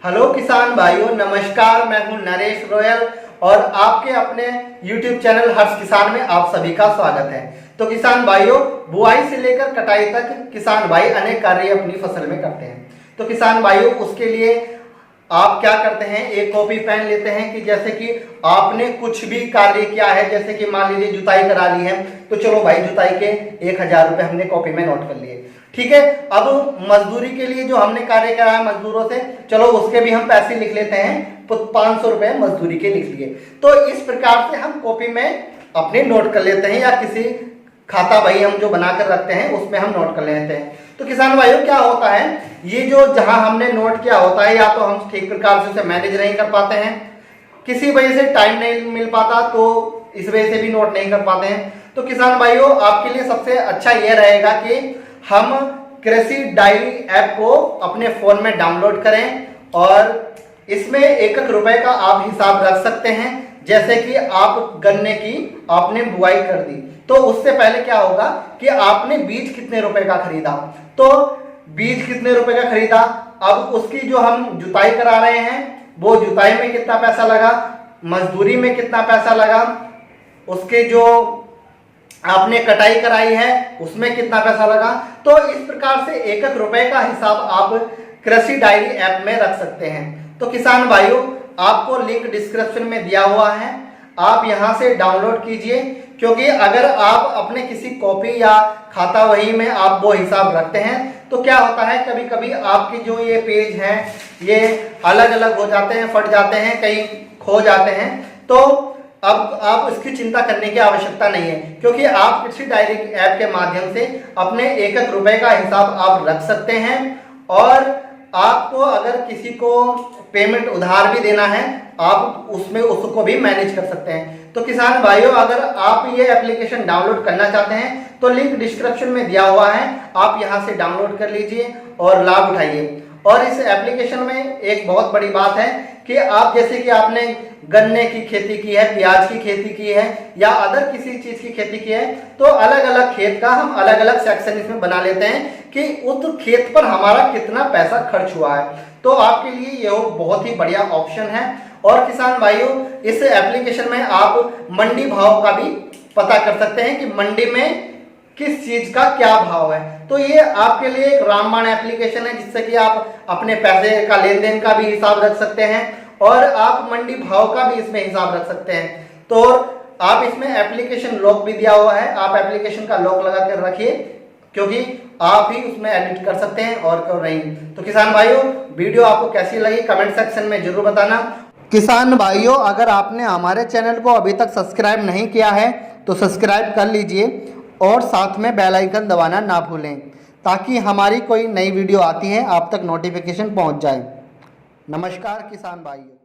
Hello किसान भाइयों, नमस्कार। मैं हूं नरेश रोयल और आपके अपने YouTube चैनल हर्ष किसान में आप सभी का स्वागत है। तो किसान भाइयों, बुआई से लेकर कटाई तक किसान भाई अनेक कार्य अपनी फसल में करते हैं। तो किसान भाइयों, उसके लिए आप क्या करते हैं, एक कॉपी पेन लेते हैं कि जैसे कि आपने कुछ भी कार्य किया है, जैसे कि मान लीजिए जुताई करा ली है, तो चलो भाई जुताई के 1000 रुपए हमने कॉपी में नोट कर लिए। ठीक है, अब मजदूरी के लिए जो हमने कार्य करा है मजदूरों से, चलो उसके भी हम पैसे लिख लेते हैं, 500 रुपए मजदूरी के लिख लिए। तो इस प्रकार से हम कॉपी में अपने नोट कर लेते हैं, या किसी खाता भाई हम जो बनाकर रखते हैं उसमें हम नोट कर लेते हैं। तो किसान भाइयों, क्या होता है, ये जो जहां हमने नोट किया होता है, या तो हम ठीक प्रकार से उसे मैनेज नहीं कर पाते हैं, किसी वजह से टाइम नहीं मिल पाता, तो इस वजह से भी नोट नहीं कर पाते हैं। तो किसान भाइयों, आपके लिए सबसे अच्छा यह रहेगा कि हम कृषि डायरी ऐप को अपने फोन में डाउनलोड करें और इसमें 1-1 रुपए का आप हिसाब रख सकते हैं। जैसे कि आप गन्ने की आपने बुआई कर दी, तो उससे पहले क्या होगा कि आपने बीज कितने रुपए का खरीदा, तो बीज कितने रुपए का खरीदा, अब उसकी जो हम जुताई करा रहे हैं वो जुताई में कितना पैसा लगा, मजदूरी में कितना पैसा लगा, उसके जो आपने कटाई कराई है उसमें कितना पैसा लगा। तो इस प्रकार से 1-1 रुपए का हिसाब आप कृषि डायरी ऐप में रख सकते हैं। तो किसान भाइयों, आपको लिंक डिस्क्रिप्शन में दिया हुआ है, आप यहां से डाउनलोड कीजिए। क्योंकि अगर आप अपने किसी कॉपी या खाता वही में आप वो हिसाब रखते हैं, तो क्या होता है, कभी कभी आपके जो ये पेज हैं ये अलग अलग हो जाते हैं, फट जाते हैं, कहीं खो जाते हैं। तो अब आप इसकी चिंता करने की आवश्यकता नहीं है, क्योंकि आप कृषि डायरी ऐप के माध्यम से अपने 1-1 रुपए का हिसाब आप रख सकते हैं। और आपको अगर किसी को पेमेंट उधार भी देना है, आप उसमें उसको भी मैनेज कर सकते हैं। तो किसान भाइयों, अगर आप ये एप्लीकेशन डाउनलोड करना चाहते हैं तो लिंक डिस्क्रिप्शन में दिया हुआ है, आप यहां से डाउनलोड कर लीजिए और लाभ उठाइए। और इस एप्लीकेशन में एक बहुत बड़ी बात है कि आप जैसे कि आपने गन्ने की खेती की है, प्याज की खेती की है, या अदर किसी चीज की खेती की है, तो अलग अलग खेत का हम अलग अलग सेक्शन इसमें बना लेते हैं कि उस खेत पर हमारा कितना पैसा खर्च हुआ है। तो आपके लिए यह बहुत ही बढ़िया ऑप्शन है। और किसान भाइयों, इस एप्लीकेशन में आप मंडी भाव का भी पता कर सकते हैं कि मंडी में किस चीज का क्या भाव है। तो ये आपके लिए एक रामबाण एप्लीकेशन है, जिससे कि आप अपने पैसे का लेन देन का भी हिसाब रख सकते हैं और आप मंडी भाव का भी इसमें हिसाब रख सकते हैं। तो आप इसमें एप्लीकेशन लॉक भी दिया हुआ है, आप एप्लीकेशन का लॉक लगा कर रखिए, क्योंकि आप ही उसमें एडिट कर सकते हैं और कर नहीं। तो किसान भाइयों, वीडियो आपको कैसी लगी कमेंट सेक्शन में जरूर बताना। किसान भाइयों, अगर आपने हमारे चैनल को अभी तक सब्सक्राइब नहीं किया है तो सब्सक्राइब कर लीजिए और साथ में बेल आइकन दबाना ना भूलें, ताकि हमारी कोई नई वीडियो आती है आप तक नोटिफिकेशन पहुंच जाए। नमस्कार किसान भाइयों।